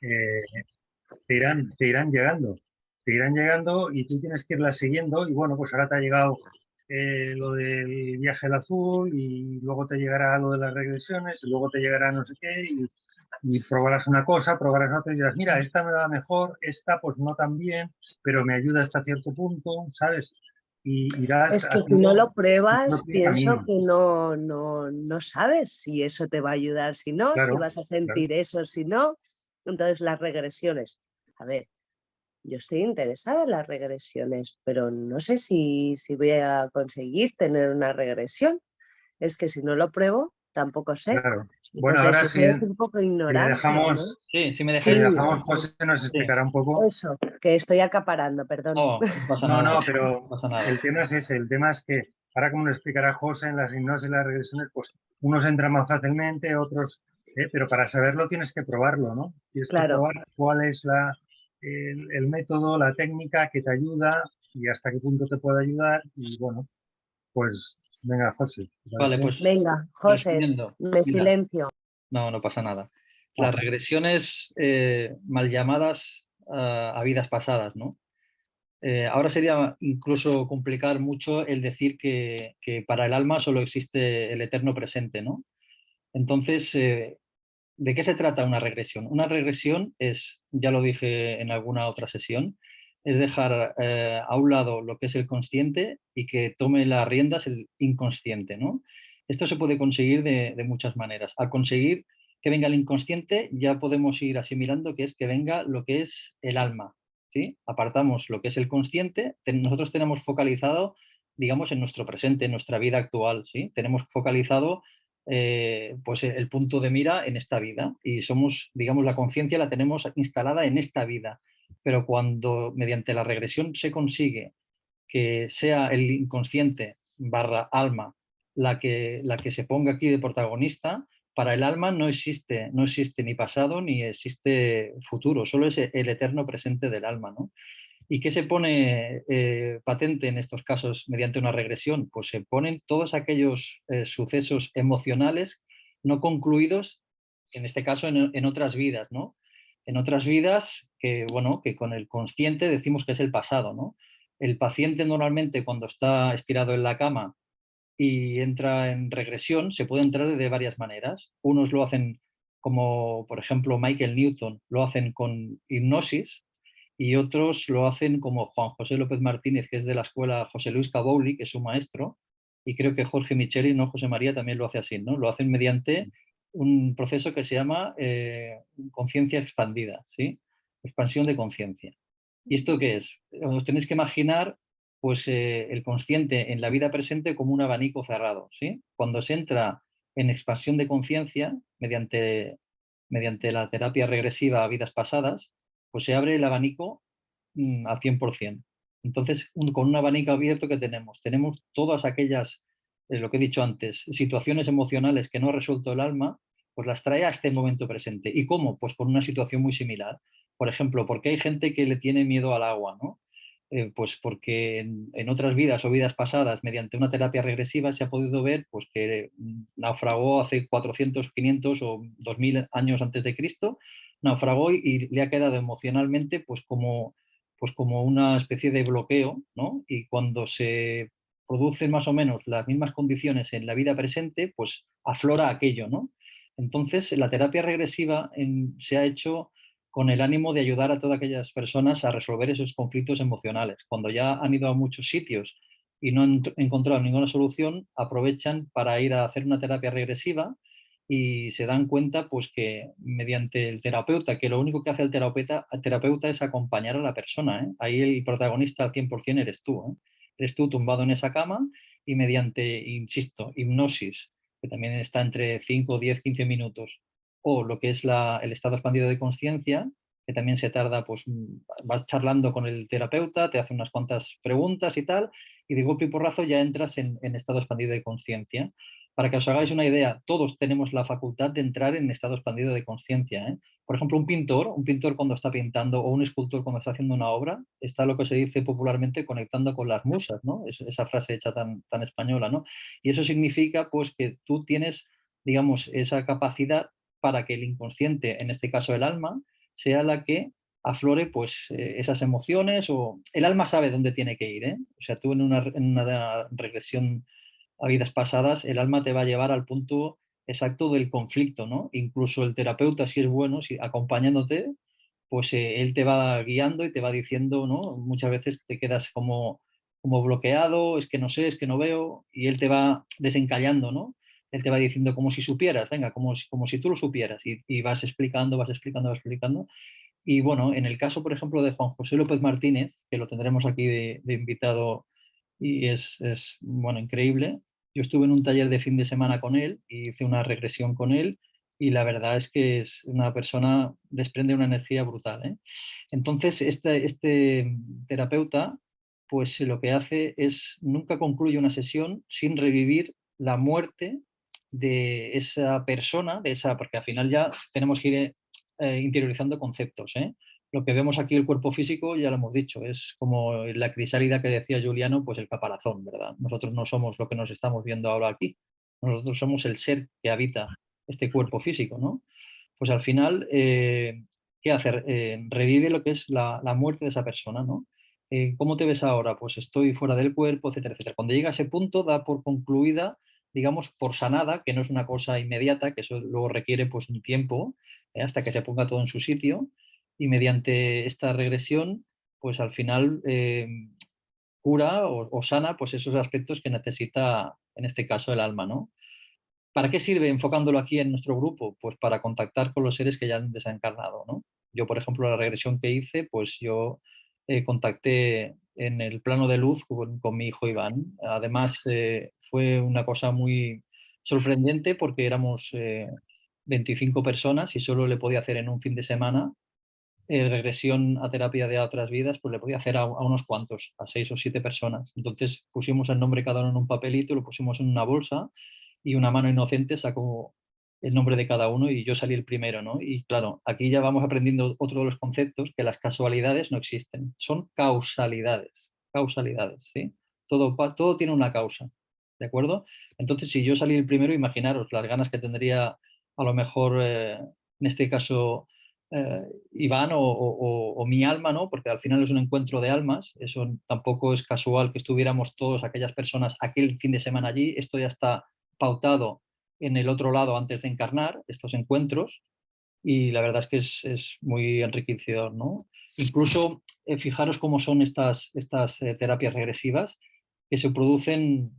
eh, te irán llegando y tú tienes que irlas siguiendo. Y bueno, pues ahora te ha llegado lo del viaje al azul y luego te llegará lo de las regresiones y luego te llegará no sé qué y probarás una cosa, probarás otra y dirás, mira, esta me va mejor, esta pues no tan bien, pero me ayuda hasta cierto punto, ¿sabes? Y irás Es que si no haciendo lo tu pruebas, propio pienso camino. que no sabes si eso te va a ayudar, si no, si Claro, vas a claro. sentir eso, si no. Entonces, las regresiones. A ver, yo estoy interesada en las regresiones, pero no sé si voy a conseguir tener una regresión. Es que si no lo pruebo, tampoco sé. Claro. Bueno, Entonces, ahora eso es un poco si le ignorancia, ¿no? dejamos, Sí, si me si le dejáis... Sí, dejamos, José nos Sí. explicará un poco. eso, que estoy acaparando, perdón. No, no pasa No, nada, no, no pero pasa nada. el tema es ese, el tema es que ahora como nos explicará José en las hipnosis y las regresiones, pues unos entran más fácilmente, otros, pero para saberlo tienes que probarlo, ¿no? Tienes que Claro. probar cuál es el método, la técnica que te ayuda y hasta qué punto te puede ayudar. Y bueno, pues venga, José, ¿te Vale, parece? pues Venga, José, resumiendo, me mira, silencio. no, no pasa nada. Ah, Las regresiones mal llamadas a vidas pasadas, ¿no? Ahora sería incluso complicar mucho el decir que para el alma solo existe el eterno presente, ¿no? Entonces, ¿de qué se trata una regresión? Una regresión es, ya lo dije en alguna otra sesión, es dejar a un lado lo que es el consciente y que tome las riendas el inconsciente, ¿no? Esto se puede conseguir de muchas maneras. Al conseguir que venga el inconsciente, ya podemos ir asimilando que es que venga lo que es el alma, ¿sí? Apartamos lo que es el consciente, nosotros tenemos focalizado, digamos, en nuestro presente, en nuestra vida actual, ¿sí? Tenemos focalizado pues el punto de mira en esta vida y somos, digamos, la conciencia la tenemos instalada en esta vida, pero cuando mediante la regresión se consigue que sea el inconsciente barra alma la que se ponga aquí de protagonista, para el alma no existe ni pasado ni existe futuro, solo es el eterno presente del alma, ¿no? ¿Y qué se pone patente en estos casos mediante una regresión? Pues se ponen todos aquellos sucesos emocionales no concluidos, en este caso en otras vidas, ¿no? En otras vidas que, bueno, que con el consciente decimos que es el pasado, ¿no? El paciente normalmente cuando está estirado en la cama y entra en regresión, se puede entrar de varias maneras. Unos lo hacen como, por ejemplo, Michael Newton, lo hacen con hipnosis, y otros lo hacen como Juan José López Martínez, que es de la escuela José Luis Cabouli, que es su maestro, y creo que Jorge Micheli, no José María, también lo hace así, ¿no? Lo hacen mediante un proceso que se llama conciencia expandida, ¿sí? Expansión de conciencia. ¿Y esto qué es? Os tenéis que imaginar pues, el consciente en la vida presente como un abanico cerrado, ¿sí? Cuando se entra en expansión de conciencia mediante la terapia regresiva a vidas pasadas, pues se abre el abanico al 100%. Entonces, con un abanico abierto que tenemos, tenemos todas aquellas, lo que he dicho antes, situaciones emocionales que no ha resuelto el alma, pues las trae a este momento presente. ¿Y cómo? Pues con una situación muy similar. Por ejemplo, ¿por qué hay gente que le tiene miedo al agua, ¿no? Pues porque en otras vidas o vidas pasadas, mediante una terapia regresiva, se ha podido ver pues, que naufragó hace 400, 500 o 2000 años antes de Cristo, naufragó y le ha quedado emocionalmente pues como una especie de bloqueo, ¿no? Y cuando se producen más o menos las mismas condiciones en la vida presente, pues aflora aquello, ¿no? Entonces, la terapia regresiva se ha hecho con el ánimo de ayudar a todas aquellas personas a resolver esos conflictos emocionales. Cuando ya han ido a muchos sitios y no han encontrado ninguna solución, aprovechan para ir a hacer una terapia regresiva y se dan cuenta pues que mediante el terapeuta, que lo único que hace el terapeuta es acompañar a la persona, ¿eh? Ahí el protagonista al 100% eres tú, ¿eh? Eres tú tumbado en esa cama y mediante, insisto, hipnosis, que también está entre 5, 10, 15 minutos, o lo que es el estado expandido de conciencia, que también se tarda, pues vas charlando con el terapeuta, te hace unas cuantas preguntas y tal, y de golpe y porrazo ya entras en estado expandido de conciencia. Para que os hagáis una idea, todos tenemos la facultad de entrar en estado expandido de conciencia, ¿eh? Por ejemplo, un pintor cuando está pintando o un escultor cuando está haciendo una obra, está lo que se dice popularmente conectando con las musas, ¿no? Esa frase hecha tan española, ¿no? Y eso significa pues que tú tienes, digamos, esa capacidad para que el inconsciente, en este caso el alma, sea la que aflore pues esas emociones, o el alma sabe dónde tiene que ir, ¿eh? O sea, tú en una regresión a vidas pasadas, el alma te va a llevar al punto exacto del conflicto, ¿no? Incluso el terapeuta, si es bueno, si acompañándote, pues él te va guiando y te va diciendo, ¿no? Muchas veces te quedas como bloqueado, es que no sé, es que no veo, y él te va desencallando, ¿no? Él te va diciendo como si supieras, venga, como si tú lo supieras, y vas explicando, vas explicando, vas explicando. Y bueno, en el caso, por ejemplo, de Juan José López Martínez, que lo tendremos aquí de invitado y es, bueno, increíble. Yo estuve en un taller de fin de semana con él y hice una regresión con él, y la verdad es que es una persona, desprende una energía brutal, ¿eh? Entonces, este terapeuta, pues lo que hace es, nunca concluye una sesión sin revivir la muerte de esa persona, porque al final ya tenemos que ir interiorizando conceptos, ¿eh? Lo que vemos aquí, el cuerpo físico, ya lo hemos dicho, es como la crisálida que decía Juliano, pues el caparazón, ¿verdad? Nosotros no somos lo que nos estamos viendo ahora aquí, nosotros somos el ser que habita este cuerpo físico, ¿no? Pues al final, ¿qué hacer? Revive lo que es la muerte de esa persona, ¿no? ¿Cómo te ves ahora? Pues estoy fuera del cuerpo, etcétera, etcétera. Cuando llega a ese punto, da por concluida, digamos, por sanada, que no es una cosa inmediata, que eso luego requiere pues un tiempo, hasta que se ponga todo en su sitio, y mediante esta regresión, pues al final cura o sana pues esos aspectos que necesita, en este caso, el alma, ¿no? ¿Para qué sirve enfocándolo aquí en nuestro grupo? Pues para contactar con los seres que ya han desencarnado, ¿no? Yo, por ejemplo, la regresión que hice, pues yo contacté en el plano de luz con mi hijo Iván. Además, fue una cosa muy sorprendente porque éramos 25 personas y solo le podía hacer en un fin de semana. Regresión a terapia de otras vidas, pues le podía hacer a unos cuantos, a 6 o 7 personas. Entonces pusimos el nombre cada uno en un papelito, lo pusimos en una bolsa, y una mano inocente sacó el nombre de cada uno y yo salí el primero, ¿no? Y claro, aquí ya vamos aprendiendo otro de los conceptos, que las casualidades no existen, son causalidades, causalidades, ¿sí? Todo tiene una causa, ¿de acuerdo? Entonces, si yo salí el primero, imaginaros las ganas que tendría a lo mejor, en este caso, eh, Iván o mi alma, ¿no? Porque al final es un encuentro de almas, eso tampoco es casual que estuviéramos todos aquellas personas aquel fin de semana allí, esto ya está pautado en el otro lado antes de encarnar, estos encuentros, y la verdad es que es muy enriquecedor, ¿no? Incluso fijaros cómo son estas terapias regresivas, que se producen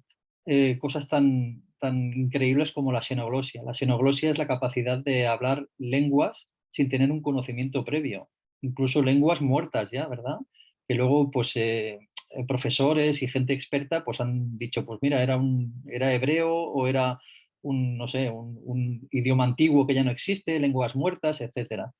cosas tan increíbles como la xenoglosia. La xenoglosia es la capacidad de hablar lenguas sin tener un conocimiento previo, incluso lenguas muertas ya, ¿verdad? Que luego, pues, profesores y gente experta pues han dicho, pues mira, era hebreo o era no sé, un idioma antiguo que ya no existe, lenguas muertas, etcétera.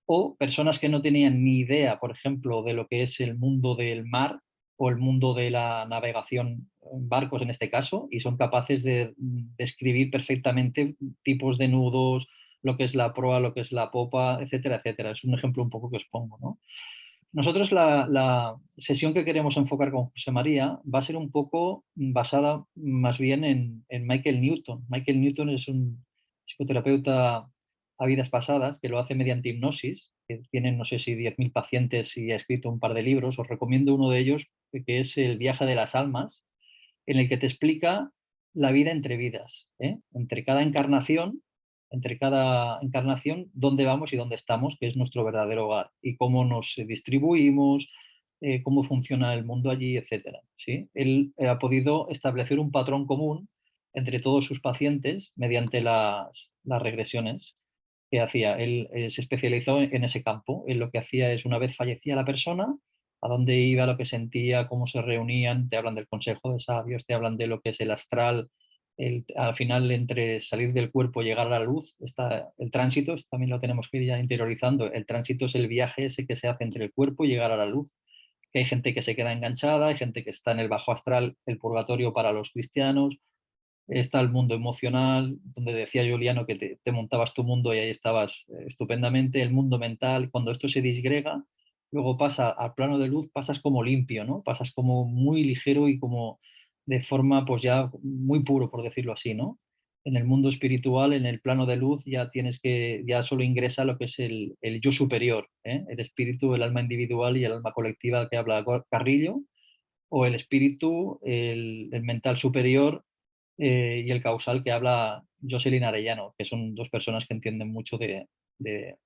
O personas que no tenían ni idea, por ejemplo, de lo que es el mundo del mar o el mundo de la navegación en barcos en este caso, y son capaces de describir perfectamente tipos de nudos, lo que es la proa, lo que es la popa, etcétera, etcétera. Es un ejemplo un poco que os pongo, ¿no? Nosotros la sesión que queremos enfocar con José María va a ser un poco basada más bien en Michael Newton. Michael Newton es un psicoterapeuta a vidas pasadas que lo hace mediante hipnosis, que tiene no sé si 10.000 pacientes y ha escrito un par de libros. Os recomiendo uno de ellos, que es El viaje de las almas, en el que te explica la vida entre vidas, ¿eh? Entre cada encarnación, dónde vamos y dónde estamos, que es nuestro verdadero hogar, y cómo nos distribuimos, cómo funciona el mundo allí, etcétera, ¿sí? Él ha podido establecer un patrón común entre todos sus pacientes mediante las regresiones que hacía. Él se especializó en ese campo. Él lo que hacía es, una vez fallecía la persona, a dónde iba, lo que sentía, cómo se reunían, te hablan del consejo de sabios, te hablan de lo que es el astral, al final entre salir del cuerpo y llegar a la luz está el tránsito, también lo tenemos que ir ya interiorizando. El tránsito es el viaje ese que se hace entre el cuerpo y llegar a la luz. Que hay gente que se queda enganchada, hay gente que está en el bajo astral, el purgatorio para los cristianos, está el mundo emocional, donde decía Juliano que te montabas tu mundo y ahí estabas estupendamente, el mundo mental, cuando esto se disgrega, luego pasa al plano de luz, pasas como limpio, ¿no? Pasas como muy ligero y como de forma pues ya muy puro, por decirlo así, ¿no? en el mundo espiritual, en el plano de luz, ya solo ingresa lo que es el yo superior, el espíritu, el alma individual y el alma colectiva que habla Carrillo, o el espíritu, el mental superior y el causal que habla Jocelyn Arellano, que son dos personas que entienden mucho de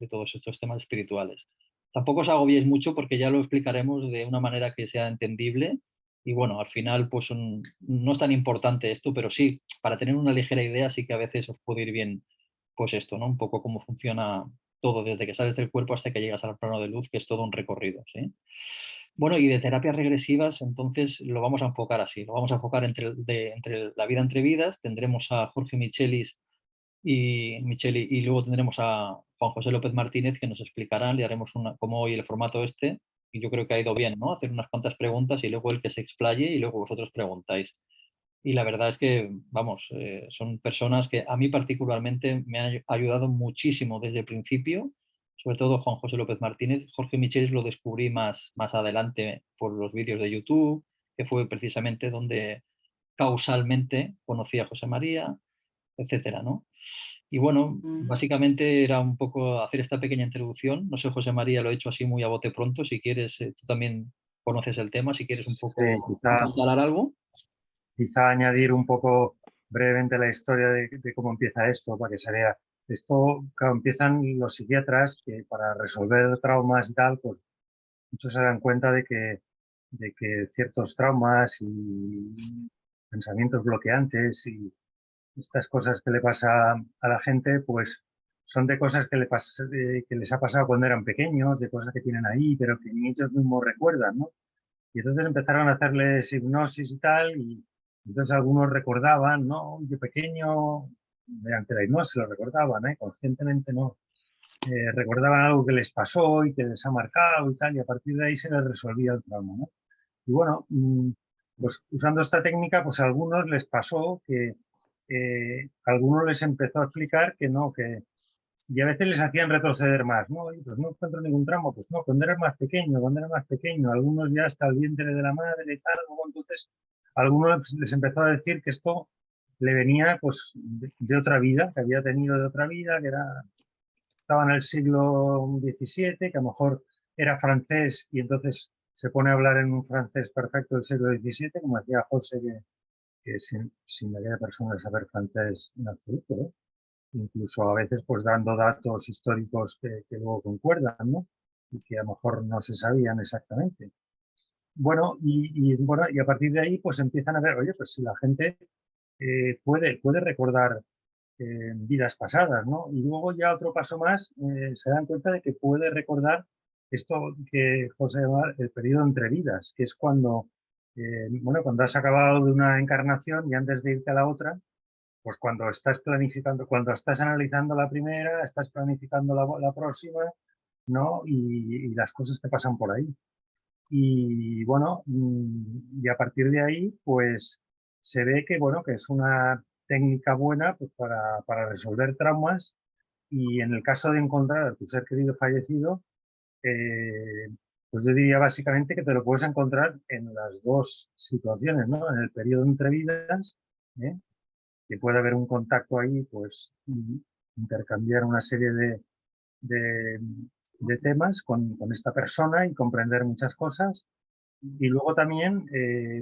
todos estos temas espirituales. Tampoco os agobiéis mucho porque ya lo explicaremos de una manera que sea entendible y bueno, al final pues no es tan importante esto, pero sí, para tener una ligera idea sí que a veces os puede ir bien pues esto, ¿no? Un poco cómo funciona todo desde que sales del cuerpo hasta que llegas al plano de luz, que es todo un recorrido, ¿sí? Bueno, y de terapias regresivas, entonces lo vamos a enfocar así, lo vamos a enfocar entre la vida entre vidas, tendremos a Jorge Michelis y luego tendremos a Juan José López Martínez que nos explicarán, le haremos como hoy el formato este, y yo creo que ha ido bien, ¿no? Hacer unas cuantas preguntas y luego el que se explaye y luego vosotros preguntáis. Y la verdad es que, vamos, son personas que a mí particularmente me han ayudado muchísimo desde el principio, sobre todo Juan José López Martínez. Jorge Michelis lo descubrí más adelante por los vídeos de YouTube, que fue precisamente donde causalmente conocí a José María, etcétera, ¿no? Y bueno, básicamente era un poco hacer esta pequeña introducción. No sé, José María, lo he hecho así muy a bote pronto. Si quieres, tú también conoces el tema, si quieres un poco hablar algo. Quizá añadir un poco brevemente la historia de cómo empieza esto, para que se vea. Esto, claro, empiezan los psiquiatras que para resolver traumas y tal, pues muchos se dan cuenta de que ciertos traumas y pensamientos bloqueantes y estas cosas que le pasa a la gente, pues son de cosas que les ha pasado cuando eran pequeños, de cosas que tienen ahí, pero que ni ellos mismos recuerdan, ¿no? Y entonces empezaron a hacerles hipnosis y tal, y entonces algunos recordaban, ¿no? Yo pequeño, mediante la hipnosis lo recordaban, ¿eh? Conscientemente no. Recordaban algo que les pasó y que les ha marcado y tal, y a partir de ahí se les resolvía el trauma, ¿no? Y bueno, pues usando esta técnica, pues a algunos les pasó que a algunos les empezó a explicar que no, y a veces les hacían retroceder más, ¿no? Y pues no encuentro ningún tramo, pues no, cuando era más pequeño, algunos ya hasta el vientre de la madre y tal, luego entonces a algunos les empezó a decir que esto le venía pues de otra vida, que había tenido de otra vida, estaba en el siglo XVII, que a lo mejor era francés y entonces se pone a hablar en un francés perfecto del siglo XVII, como decía José, que sin aquella persona saber francés en absoluto, ¿no? Incluso a veces pues dando datos históricos que luego concuerdan, ¿no? Y que a lo mejor no se sabían exactamente. Bueno, bueno, y a partir de ahí pues empiezan a ver, oye, pues si la gente puede recordar vidas pasadas, ¿no? Y luego ya otro paso más, se dan cuenta de que puede recordar esto que José llama el periodo entre vidas, que es cuando, bueno, cuando has acabado de una encarnación y antes de irte a la otra, pues cuando estás planificando, cuando estás analizando la primera, estás planificando la próxima, ¿no? Y las cosas que pasan por ahí. Y bueno, y a partir de ahí, pues se ve que, bueno, que es una técnica buena pues, para resolver traumas y en el caso de encontrar a tu ser querido fallecido, eh, pues yo diría básicamente que te lo puedes encontrar en las dos situaciones, ¿no? En el periodo entre vidas, ¿eh? Que puede haber un contacto ahí, pues intercambiar una serie de, de temas con esta persona y comprender muchas cosas. Y luego también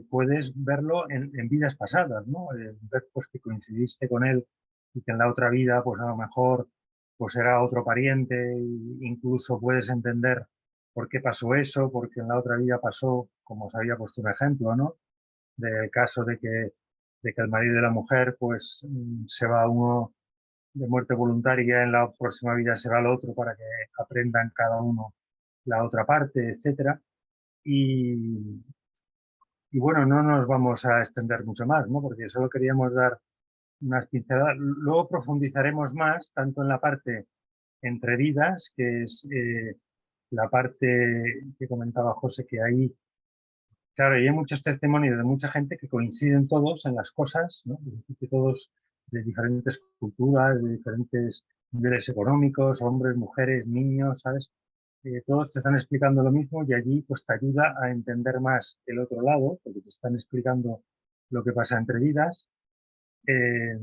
puedes verlo en vidas pasadas, ¿no? Ver pues, que coincidiste con él y que en la otra vida, pues a lo mejor pues era otro pariente, e incluso puedes entender por qué pasó eso, porque en la otra vida pasó, como os había puesto un ejemplo, ¿no? Del caso de que el marido y la mujer, pues se va uno de muerte voluntaria, en la próxima vida se va al otro para que aprendan cada uno la otra parte, etcétera. Y, y bueno, no nos vamos a extender mucho más, ¿no? Porque solo queríamos dar unas pinceladas. Luego profundizaremos más, tanto en la parte entre vidas, que es la parte que comentaba José, que ahí, claro, y hay muchos testimonios de mucha gente que coinciden todos en las cosas, ¿no? Que todos de diferentes culturas, de diferentes niveles económicos, hombres, mujeres, niños, ¿sabes? Todos te están explicando lo mismo y allí pues te ayuda a entender más el otro lado, porque te están explicando lo que pasa entre vidas. Eh,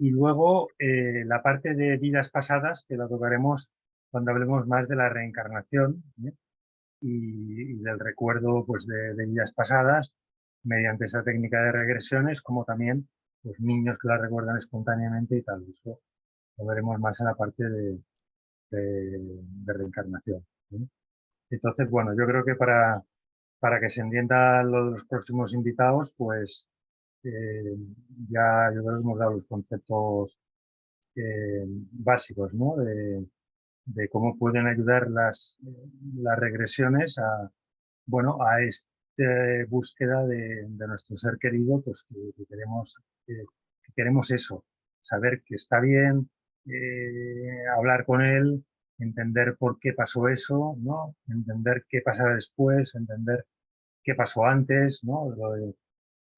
Y luego la parte de vidas pasadas, que la tocaremos cuando hablemos más de la reencarnación, ¿eh? Y del recuerdo pues, de vidas pasadas mediante esa técnica de regresiones, como también pues, niños que la recuerdan espontáneamente y tal. Eso lo veremos más en la parte de reencarnación, ¿eh? Entonces, bueno, yo creo que para que se entienda lo de los próximos invitados, pues ya yo creo que hemos dado los conceptos básicos, ¿no? De cómo pueden ayudar las regresiones a, bueno, a esta búsqueda de nuestro ser querido, pues que queremos eso, saber que está bien, hablar con él, entender por qué pasó eso, ¿no? Entender qué pasará después, entender qué pasó antes, ¿no?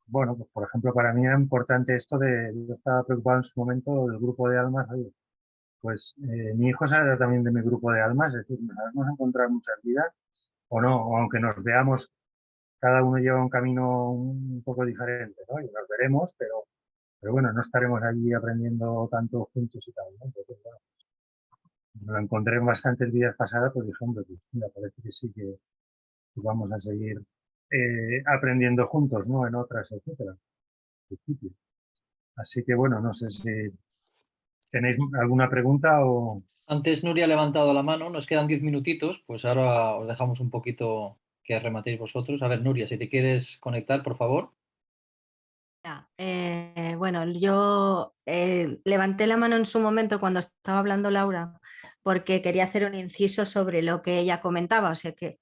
Bueno, pues por ejemplo, para mí era importante esto yo estaba preocupado en su momento del grupo de almas, oye, pues mi hijo sale también de mi grupo de almas, es decir, nos vamos a encontrar muchas vidas o no, o aunque nos veamos, cada uno lleva un camino un poco diferente, ¿no? Y nos veremos, pero bueno, no estaremos allí aprendiendo tanto juntos y tal, ¿no? Entonces, bueno, me lo encontré en bastantes vidas pasadas, pues dije, hombre, pues mira, parece que sí que vamos a seguir aprendiendo juntos, ¿no? En otras, etcétera. Así que bueno, no sé si tenéis alguna pregunta o... Antes Nuria ha levantado la mano, nos quedan 10 minutitos, pues ahora os dejamos un poquito que rematéis vosotros. A ver, Nuria, si te quieres conectar, por favor. Bueno, yo levanté la mano en su momento cuando estaba hablando Laura porque quería hacer un inciso sobre lo que ella comentaba, o sea que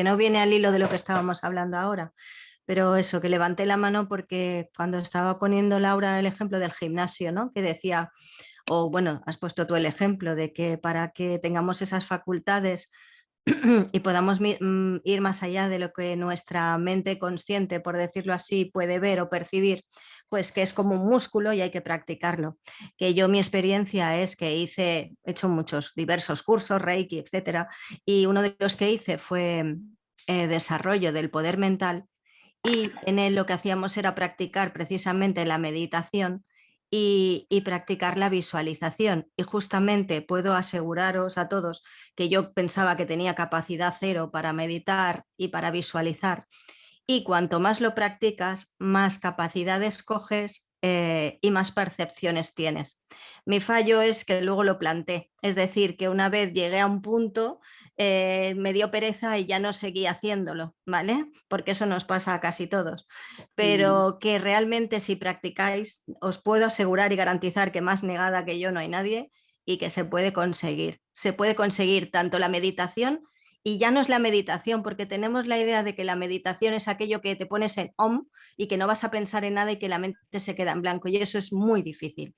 no viene al hilo de lo que estábamos hablando ahora, pero eso, que levanté la mano porque cuando estaba poniendo Laura el ejemplo del gimnasio, ¿no? Que decía, o bueno, has puesto tú el ejemplo de que para que tengamos esas facultades y podamos ir más allá de lo que nuestra mente consciente, por decirlo así, puede ver o percibir, pues que es como un músculo y hay que practicarlo. Que yo mi experiencia es que he hecho muchos diversos cursos, Reiki, etcétera, y uno de los que hice fue desarrollo del poder mental y en él lo que hacíamos era practicar precisamente la meditación y practicar la visualización. Y justamente puedo aseguraros a todos que yo pensaba que tenía capacidad cero para meditar y para visualizar. Y cuanto más lo practicas, más capacidades coges y más percepciones tienes. Mi fallo es que luego lo planté, es decir, que una vez llegué a un punto, me dio pereza y ya no seguí haciéndolo, ¿vale? Porque eso nos pasa a casi todos. Pero que realmente si practicáis, os puedo asegurar y garantizar que más negada que yo no hay nadie y que se puede conseguir. Se puede conseguir tanto la meditación y ya no es la meditación, porque tenemos la idea de que la meditación es aquello que te pones en OM y que no vas a pensar en nada y que la mente se queda en blanco. Y eso es muy difícil,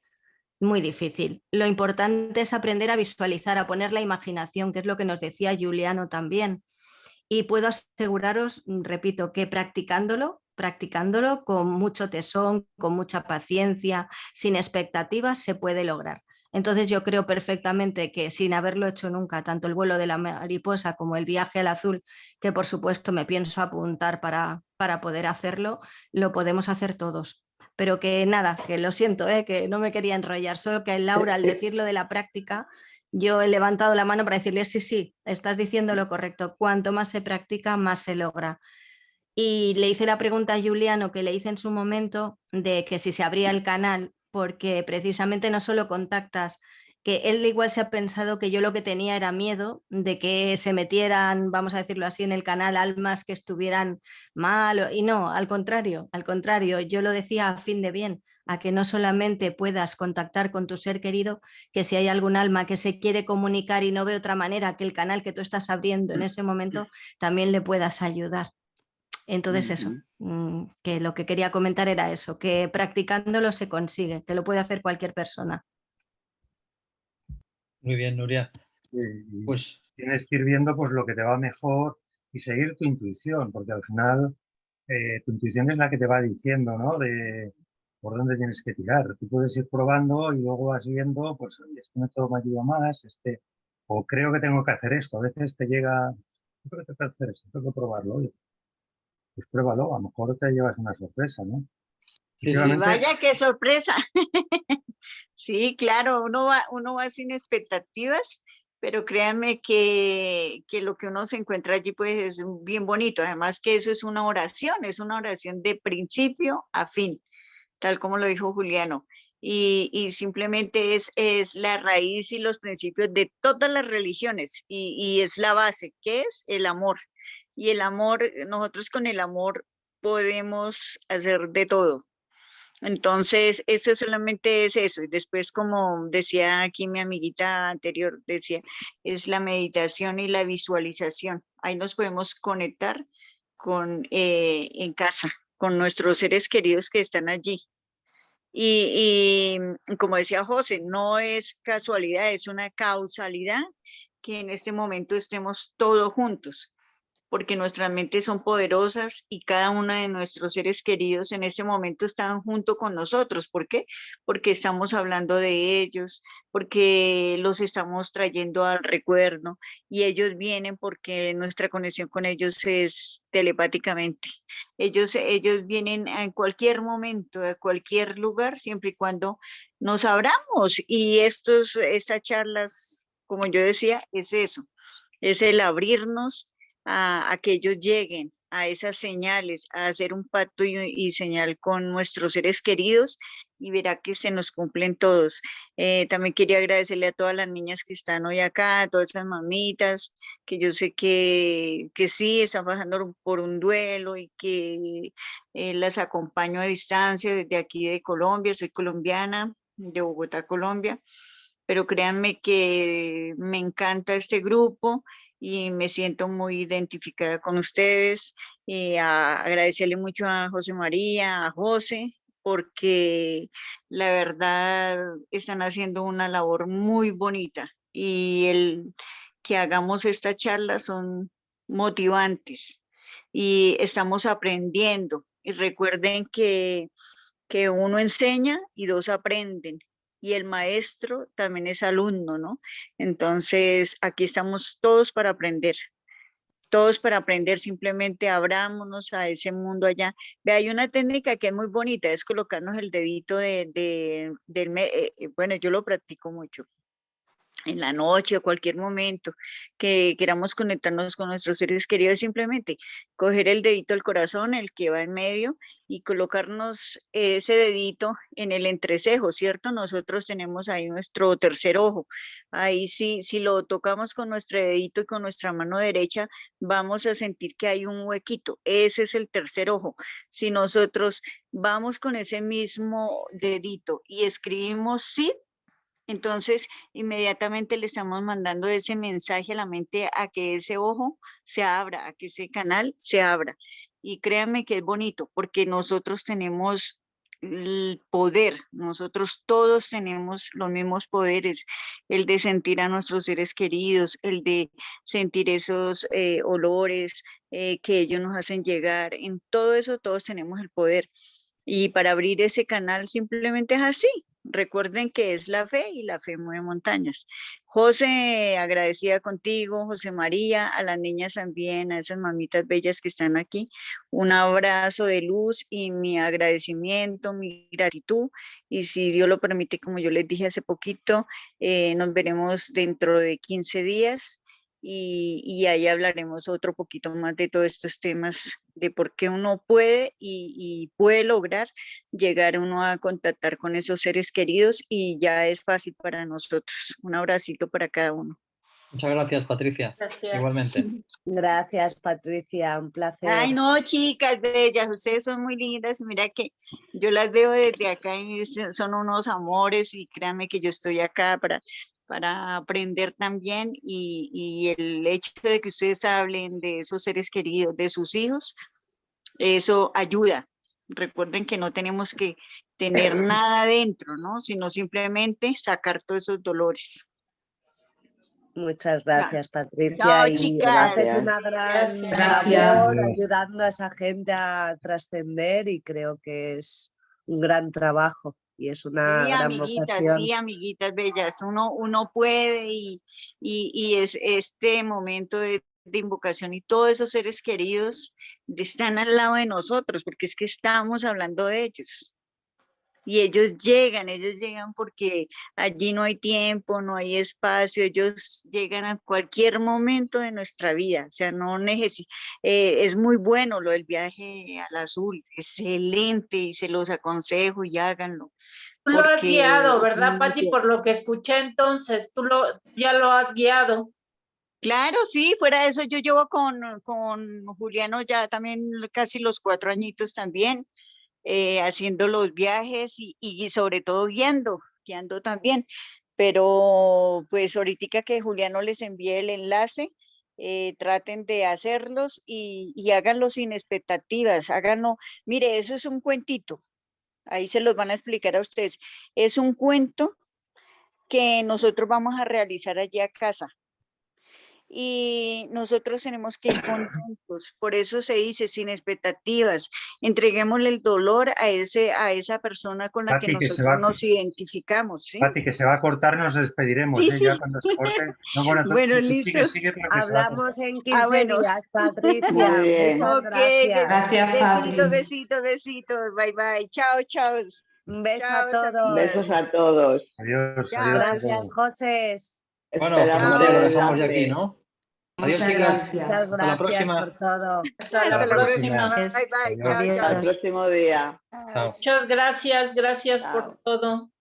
muy difícil. Lo importante es aprender a visualizar, a poner la imaginación, que es lo que nos decía Juliano también. Y puedo aseguraros, repito, que practicándolo con mucho tesón, con mucha paciencia, sin expectativas, se puede lograr. Entonces yo creo perfectamente que sin haberlo hecho nunca, tanto el vuelo de la mariposa como el viaje al azul, que por supuesto me pienso apuntar para poder hacerlo, lo podemos hacer todos. Pero que nada, que lo siento, que no me quería enrollar, solo que Laura al decirlo de la práctica, yo he levantado la mano para decirle, sí, sí, estás diciendo lo correcto, cuanto más se practica, más se logra. Y le hice la pregunta a Juliano que le hice en su momento de que si se abría el canal, porque precisamente no solo contactas, que él igual se ha pensado que yo lo que tenía era miedo de que se metieran, vamos a decirlo así, en el canal almas que estuvieran mal, y no, al contrario, yo lo decía a fin de bien, a que no solamente puedas contactar con tu ser querido, que si hay algún alma que se quiere comunicar y no ve otra manera que el canal que tú estás abriendo en ese momento, también le puedas ayudar. Entonces eso, que lo que quería comentar era eso, que practicándolo se consigue, que lo puede hacer cualquier persona. Muy bien, Nuria. Y Pues tienes que ir viendo pues lo que te va mejor y seguir tu intuición, porque al final tu intuición es la que te va diciendo, ¿no? De por dónde tienes que tirar. Tú puedes ir probando y luego vas viendo, pues, oye, este método me ayuda más, o creo que tengo que hacer esto. A veces te llega, yo creo que tengo que hacer esto, tengo que probarlo. Oye, pues pruébalo, a lo mejor te llevas una sorpresa, ¿no? Sí, sí. Y Efectivamente, vaya qué sorpresa. Sí, claro, uno va sin expectativas, pero créanme que lo que uno se encuentra allí pues es bien bonito. Además que eso es una oración de principio a fin, tal como lo dijo Juliano. Y simplemente es la raíz y los principios de todas las religiones y es la base, que es el amor. Y el amor, nosotros con el amor podemos hacer de todo. Entonces, eso solamente es eso. Y después, como decía aquí mi amiguita anterior, decía, es la meditación y la visualización. Ahí nos podemos conectar con en casa, con nuestros seres queridos que están allí. Y como decía José, no es casualidad, es una causalidad que en este momento estemos todos juntos, porque nuestras mentes son poderosas y cada uno de nuestros seres queridos en este momento están junto con nosotros. ¿Por qué? Porque estamos hablando de ellos, porque los estamos trayendo al recuerdo y ellos vienen porque nuestra conexión con ellos es telepáticamente. Ellos vienen en cualquier momento, a cualquier lugar, siempre y cuando nos abramos. Y estas charlas, como yo decía, es eso, es el abrirnos a que ellos lleguen a esas señales, a hacer un pacto y señal con nuestros seres queridos y verá que se nos cumplen todos. También quería agradecerle a todas las niñas que están hoy acá, a todas esas mamitas, que yo sé que sí están pasando por un duelo y que las acompaño a distancia desde aquí de Colombia, soy colombiana, de Bogotá, Colombia, pero créanme que me encanta este grupo y me siento muy identificada con ustedes. Y agradecerle mucho a José María, a José, porque la verdad están haciendo una labor muy bonita y el que hagamos esta charla son motivantes y estamos aprendiendo. Y recuerden que uno enseña y dos aprenden. Y el maestro también es alumno, ¿no? Entonces, aquí estamos todos para aprender, simplemente abrámonos a ese mundo allá. Ve, hay una técnica que es muy bonita, es colocarnos el dedito bueno, yo lo practico mucho en la noche o cualquier momento que queramos conectarnos con nuestros seres queridos, simplemente coger el dedito del corazón, el que va en medio, y colocarnos ese dedito en el entrecejo, ¿cierto? Nosotros tenemos ahí nuestro tercer ojo. Ahí sí, si lo tocamos con nuestro dedito y con nuestra mano derecha, vamos a sentir que hay un huequito. Ese es el tercer ojo. Si nosotros vamos con ese mismo dedito y escribimos sí, entonces, inmediatamente le estamos mandando ese mensaje a la mente a que ese ojo se abra, a que ese canal se abra. Y créanme que es bonito porque nosotros tenemos el poder, nosotros todos tenemos los mismos poderes, el de sentir a nuestros seres queridos, el de sentir esos olores que ellos nos hacen llegar. En todo eso todos tenemos el poder. Y para abrir ese canal simplemente es así. Recuerden que es la fe y la fe mueve montañas. José, agradecida contigo, José María, a las niñas también, a esas mamitas bellas que están aquí, un abrazo de luz y mi agradecimiento, mi gratitud. Y si Dios lo permite, como yo les dije hace poquito, nos veremos dentro de 15 días y ahí hablaremos otro poquito más de todos estos temas, de por qué uno puede y puede lograr llegar uno a contactar con esos seres queridos y ya es fácil para nosotros. Un abracito para cada uno. Muchas gracias, Patricia. Gracias. Igualmente. Gracias, Patricia, un placer. Ay, no, chicas bellas, ustedes son muy lindas. Mira que yo las veo desde acá y son unos amores y créanme que yo estoy acá para aprender también y el hecho de que ustedes hablen de esos seres queridos, de sus hijos, eso ayuda. Recuerden que no tenemos que tener nada dentro, ¿no? Sino simplemente sacar todos esos dolores. Muchas gracias, Patricia. Chao, Y chicas. haces una gran Gracias. labor ayudando a esa gente a trascender y creo que es un gran trabajo y es una Sí, gran amiguitas, vocación. sí, amiguitas bellas, uno puede y es este momento de invocación y todos esos seres queridos están al lado de nosotros, porque es que estamos hablando de ellos. Y ellos llegan porque allí no hay tiempo, no hay espacio, ellos llegan a cualquier momento de nuestra vida, o sea, no es muy bueno lo del viaje al azul, excelente, y se los aconsejo y háganlo. Tú lo has Porque guiado, es ¿verdad, muy Pati? bueno. Por lo que escuché entonces, ya lo has guiado. Claro, sí, fuera de eso yo llevo con Juliano ya también casi los 4 añitos también, haciendo los viajes y sobre todo guiando también. Pero pues ahorita que Juliano les envíe el enlace, traten de hacerlos y háganlo sin expectativas, háganlo. Mire, eso es un cuentito, ahí se los van a explicar a ustedes. Es un cuento que nosotros vamos a realizar allí a casa. Y nosotros tenemos que ir contentos, por eso se dice sin expectativas, entreguémosle el dolor a esa persona con la que Pati, nosotros nos identificamos, ¿sí? Pati, que se va a cortar, nos despediremos, Sí, ya sí. cuando se corte. No, bueno, Bueno, tú listo. sigue, pero que se va a cortar. Hablamos en 15 bueno. días, Patricia. Muy bien. Muchas Ok, gracias. Gracias, Patri. besitos, bye, bye, chao. Un beso Chao, a todos. Besos a todos. Adiós, Chao. adiós. Gracias, José. Bueno, Esperamos María, lo el dejamos ya enlace. aquí, ¿no? Adiós, Muchas chicas. gracias. Muchas Hasta la gracias próxima. por todo. Hasta la Hasta la próxima. Bye, bye, chao, Adiós. Adiós. Hasta el chao. próximo día. Chao. Muchas gracias, gracias por Chao. todo.